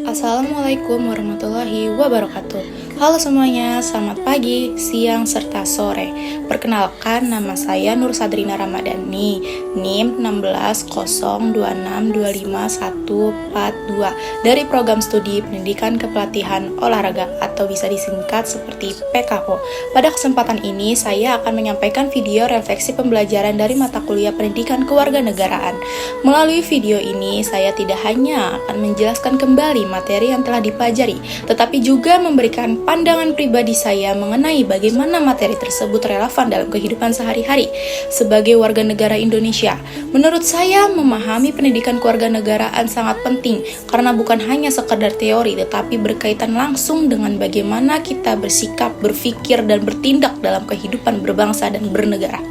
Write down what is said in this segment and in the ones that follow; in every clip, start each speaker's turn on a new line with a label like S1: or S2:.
S1: Assalamualaikum warahmatullahi wabarakatuh. Halo semuanya, selamat pagi, siang, serta sore. Perkenalkan, nama saya Nur Sadrina Ramadhani, NIM 16026255142 dari Program Studi Pendidikan Kepelatihan Olahraga atau bisa disingkat seperti PKO. Pada kesempatan ini, saya akan menyampaikan video refleksi pembelajaran dari mata kuliah Pendidikan Kewarganegaraan. Melalui video ini, saya tidak hanya akan menjelaskan kembali materi yang telah dipelajari, tetapi juga memberikan pandangan pribadi saya mengenai bagaimana materi tersebut relevan dalam kehidupan sehari-hari sebagai warga negara Indonesia. Menurut saya, memahami pendidikan kewarganegaraan sangat penting karena bukan hanya sekedar teori, tetapi berkaitan langsung dengan bagaimana kita bersikap, berpikir, dan bertindak dalam kehidupan berbangsa dan bernegara.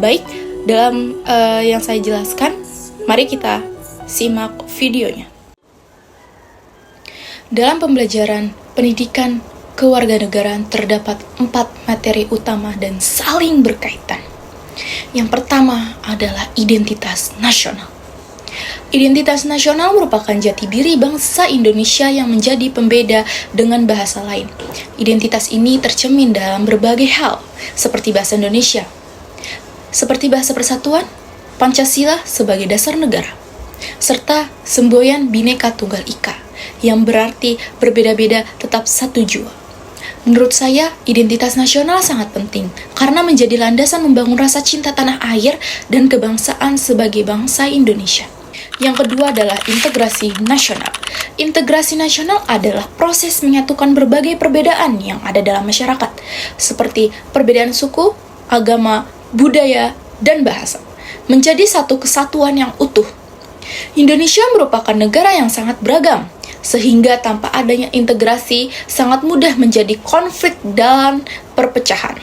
S1: Baik, dalam yang saya jelaskan, mari kita simak videonya. Dalam pembelajaran pendidikan kewarganegaraan terdapat 4 materi utama dan saling berkaitan. Yang pertama adalah identitas nasional. Identitas nasional merupakan jati diri bangsa Indonesia yang menjadi pembeda dengan bahasa lain. Identitas ini tercermin dalam berbagai hal, seperti bahasa Indonesia, seperti bahasa persatuan, Pancasila sebagai dasar negara, serta semboyan Bhinneka Tunggal Ika, yang berarti berbeda-beda tetap satu jua. Menurut saya, identitas nasional sangat penting karena menjadi landasan membangun rasa cinta tanah air dan kebangsaan sebagai bangsa Indonesia. Yang kedua adalah integrasi nasional. Integrasi nasional adalah proses menyatukan berbagai perbedaan yang ada dalam masyarakat, seperti perbedaan suku, agama, budaya, dan bahasa, menjadi satu kesatuan yang utuh. Indonesia merupakan negara yang sangat beragam, sehingga tanpa adanya integrasi sangat mudah menjadi konflik dan perpecahan.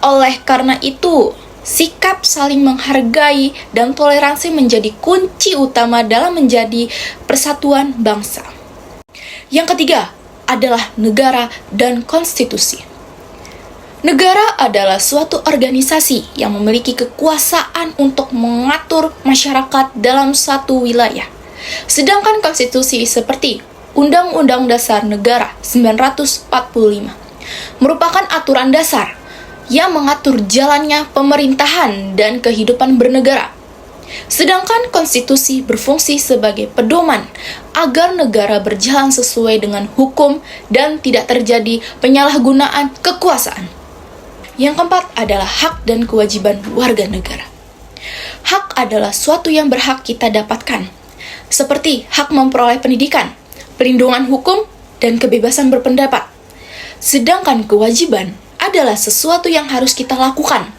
S1: Oleh karena itu, sikap saling menghargai dan toleransi menjadi kunci utama dalam menjadi persatuan bangsa. Yang ketiga adalah negara dan konstitusi. Negara adalah suatu organisasi yang memiliki kekuasaan untuk mengatur masyarakat dalam suatu wilayah. Sedangkan konstitusi seperti Undang-Undang Dasar Negara 1945 merupakan aturan dasar yang mengatur jalannya pemerintahan dan kehidupan bernegara. Sedangkan konstitusi berfungsi sebagai pedoman agar negara berjalan sesuai dengan hukum dan tidak terjadi penyalahgunaan kekuasaan. Yang keempat adalah hak dan kewajiban warga negara. Hak adalah suatu yang berhak kita dapatkan, seperti hak memperoleh pendidikan, perlindungan hukum, dan kebebasan berpendapat. Sedangkan kewajiban adalah sesuatu yang harus kita lakukan,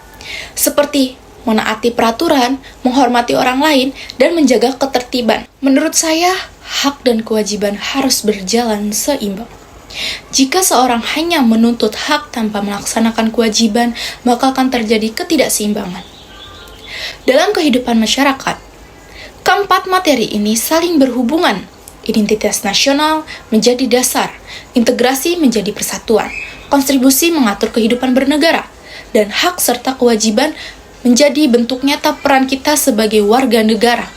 S1: seperti menaati peraturan, menghormati orang lain, dan menjaga ketertiban. Menurut saya, hak dan kewajiban harus berjalan seimbang. Jika seorang hanya menuntut hak tanpa melaksanakan kewajiban, maka akan terjadi ketidakseimbangan. Dalam kehidupan masyarakat, keempat materi ini saling berhubungan. Identitas nasional menjadi dasar, integrasi menjadi persatuan, kontribusi mengatur kehidupan bernegara, dan hak serta kewajiban menjadi bentuk nyata peran kita sebagai warga negara.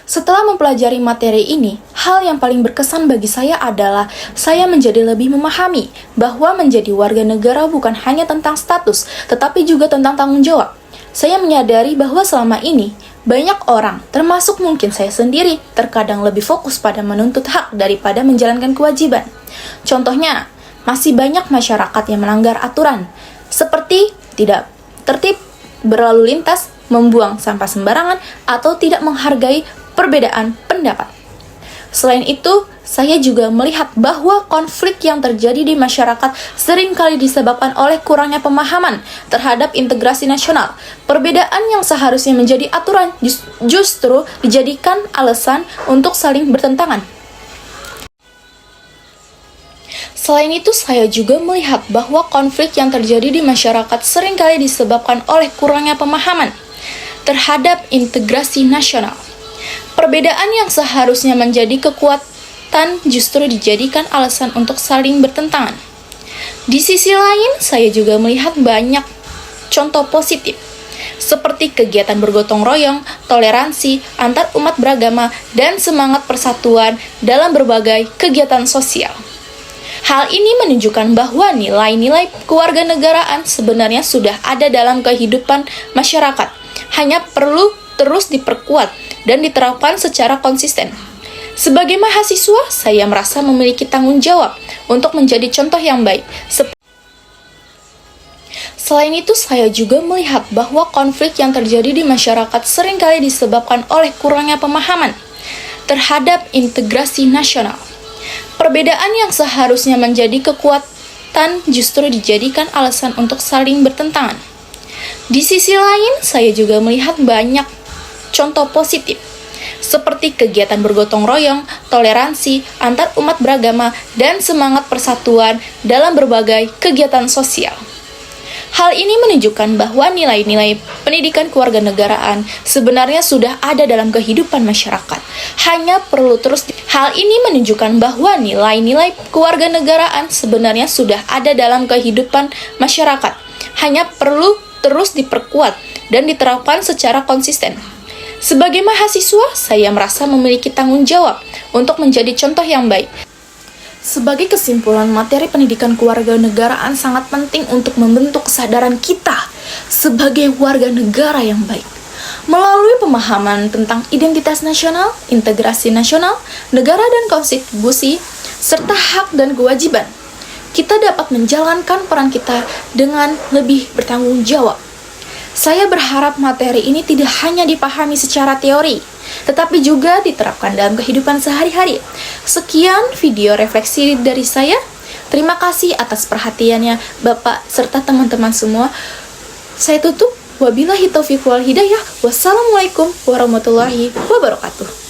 S1: Setelah mempelajari materi ini, hal yang paling berkesan bagi saya adalah saya menjadi lebih memahami bahwa menjadi warga negara bukan hanya tentang status, tetapi juga tentang tanggung jawab. Saya menyadari bahwa selama ini, banyak orang, termasuk mungkin saya sendiri, terkadang lebih fokus pada menuntut hak daripada menjalankan kewajiban. Contohnya, masih banyak masyarakat yang melanggar aturan, seperti tidak tertib, berlalu lintas, membuang sampah sembarangan, atau tidak menghargai perbedaan pendapat. Selain itu, saya juga melihat bahwa konflik yang terjadi di masyarakat seringkali disebabkan oleh kurangnya pemahaman terhadap integrasi nasional. Perbedaan yang seharusnya menjadi aturan justru dijadikan alasan untuk saling bertentangan. Selain itu, saya juga melihat bahwa konflik yang terjadi di masyarakat seringkali disebabkan oleh kurangnya pemahaman terhadap integrasi nasional. Perbedaan yang seharusnya menjadi kekuatan justru dijadikan alasan untuk saling bertentangan. Di sisi lain, saya juga melihat banyak contoh positif seperti kegiatan bergotong royong, toleransi, antar umat beragama, dan semangat persatuan dalam berbagai kegiatan sosial. Hal ini menunjukkan bahwa nilai-nilai kewarganegaraan sebenarnya sudah ada dalam kehidupan masyarakat, hanya perlu terus diperkuat dan diterapkan secara konsisten. Sebagai mahasiswa, saya merasa memiliki tanggung jawab untuk menjadi contoh yang baik. Selain itu, saya juga melihat bahwa konflik yang terjadi di masyarakat seringkali disebabkan oleh kurangnya pemahaman terhadap integrasi nasional. Perbedaan yang seharusnya menjadi kekuatan justru dijadikan alasan untuk saling bertentangan. Di sisi lain, saya juga melihat banyak contoh positif, seperti kegiatan bergotong royong, toleransi, antar umat beragama, dan semangat persatuan dalam berbagai kegiatan sosial. Hal ini menunjukkan bahwa nilai-nilai pendidikan kewarganegaraan sebenarnya sudah ada dalam kehidupan masyarakat. Hal ini menunjukkan bahwa nilai-nilai kewarganegaraan sebenarnya sudah ada dalam kehidupan masyarakat. Hanya perlu terus diperkuat dan diterapkan secara konsisten. Sebagai mahasiswa, saya merasa memiliki tanggung jawab untuk menjadi contoh yang baik. Sebagai kesimpulan, materi pendidikan kewarganegaraan sangat penting untuk membentuk kesadaran kita sebagai warga negara yang baik. Melalui pemahaman tentang identitas nasional, integrasi nasional, negara dan konstitusi, serta hak dan kewajiban, kita dapat menjalankan peran kita dengan lebih bertanggung jawab. Saya berharap materi ini tidak hanya dipahami secara teori, tetapi juga diterapkan dalam kehidupan sehari-hari. Sekian video refleksi dari saya. Terima kasih atas perhatiannya Bapak serta teman-teman semua. Saya tutup. Wabillahi taufiq wal hidayah. Wassalamualaikum warahmatullahi wabarakatuh.